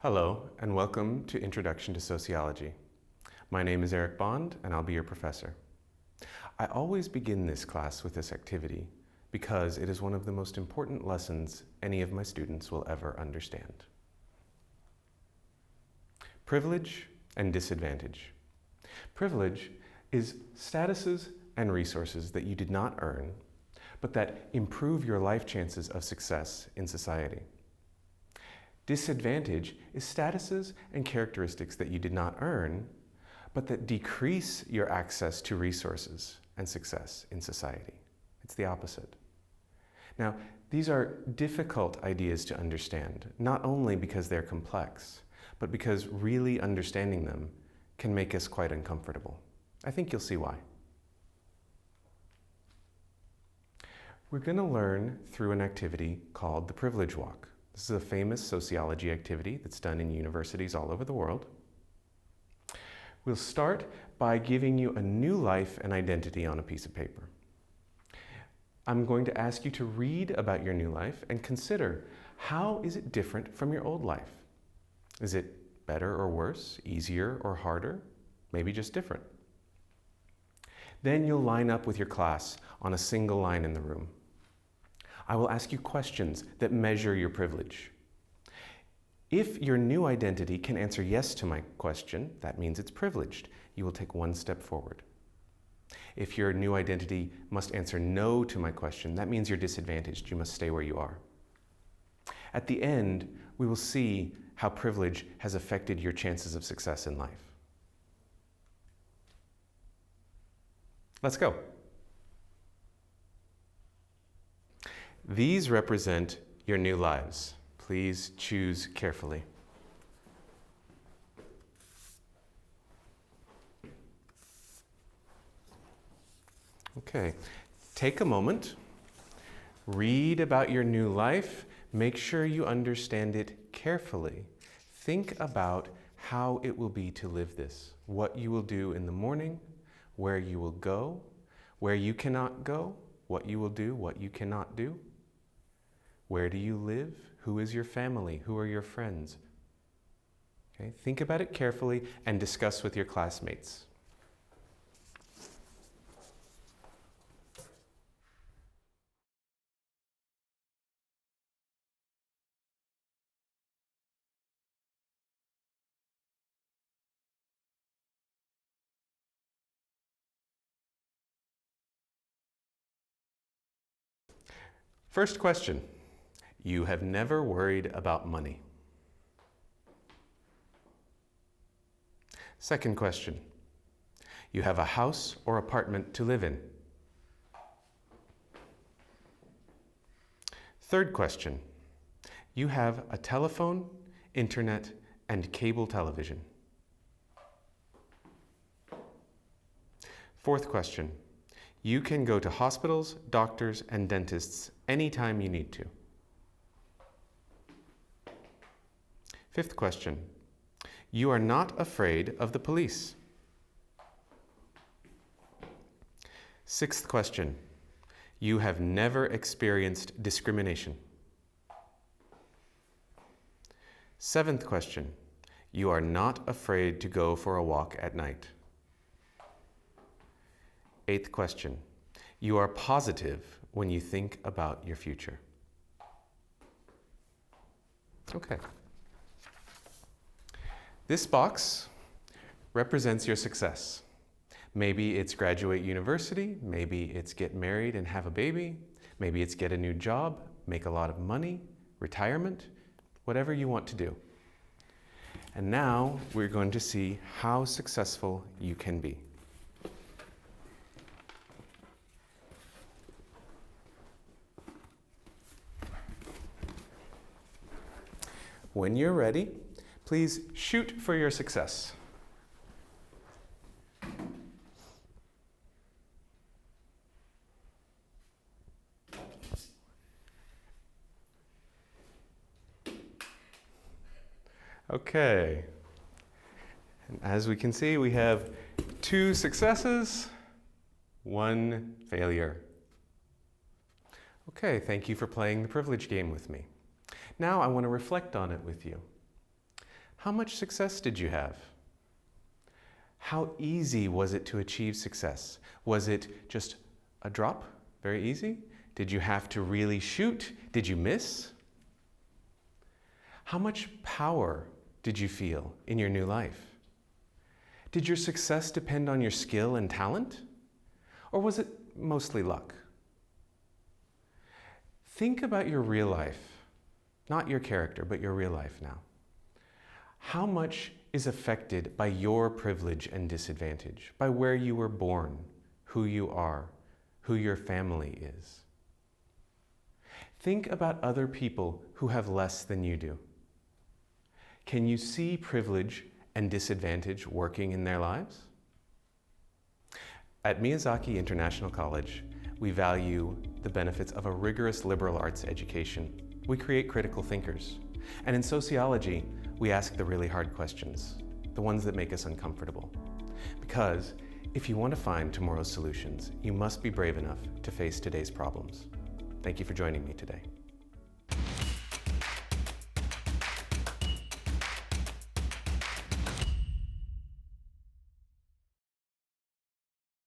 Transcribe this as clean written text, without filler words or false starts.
Hello, and welcome to Introduction to Sociology. My name is Eric Bond, and I'll be your professor. I always begin this class with this activity because it is one of the most important lessons any of my students will ever understand. Privilege and disadvantage. Privilege is statuses and resources that you did not earn, but that improve your life chances of success in society. Disadvantage is statuses and characteristics that you did not earn, but that decrease your access to resources and success in society. It's the opposite. Now, these are difficult ideas to understand, not only because they're complex, but because really understanding them can make us quite uncomfortable. I think you'll see why. We're going to learn through an activity called the Privilege Walk. This is a famous sociology activity that's done in universities all over the world. We'll start by giving you a new life and identity on a piece of paper. I'm going to ask you to read about your new life and consider, how is it different from your old life? Is it better or worse, easier or harder, maybe just different? Then you'll line up with your class on a single line in the room. I will ask you questions that measure your privilege. If your new identity can answer yes to my question, that means it's privileged. You will take one step forward. If your new identity must answer no to my question, that means you're disadvantaged. You must stay where you are. At the end, we will see how privilege has affected your chances of success in life. Let's go. These represent your new lives. Please choose carefully. Okay, take a moment, read about your new life, make sure you understand it carefully. Think about how it will be to live this, what you will do in the morning, where you will go, where you cannot go, what you will do, what you cannot do. Where do you live? Who is your family? Who are your friends? Okay, think about it carefully and discuss with your classmates. First question. You have never worried about money. Second question. You have a house or apartment to live in. Third question. You have a telephone, internet, and cable television. Fourth question. You can go to hospitals, doctors, and dentists anytime you need to. Fifth question. You are not afraid of the police. Sixth question. You have never experienced discrimination. Seventh question. You are not afraid to go for a walk at night. Eighth question. You are positive when you think about your future. Okay. This box represents your success. Maybe it's graduate university, maybe it's get married and have a baby, maybe it's get a new job, make a lot of money, retirement, whatever you want to do. And now we're going to see how successful you can be. When you're ready, please shoot for your success. Okay. And as we can see, we have 2 successes, 1 failure. Okay, thank you for playing the privilege game with me. Now I want to reflect on it with you. How much success did you have? How easy was it to achieve success? Was it just a drop? Very easy? Did you have to really shoot? Did you miss? How much power did you feel in your new life? Did your success depend on your skill and talent? Or was it mostly luck? Think about your real life, not your character, but your real life now. How much is affected by your privilege and disadvantage, by where you were born, who you are, who your family is? Think about other people who have less than you do. Can you see privilege and disadvantage working in their lives? At Miyazaki International College, we value the benefits of a rigorous liberal arts education. We create critical thinkers. And in sociology, we ask the really hard questions, the ones that make us uncomfortable. Because if you want to find tomorrow's solutions, you must be brave enough to face today's problems. Thank you for joining me today.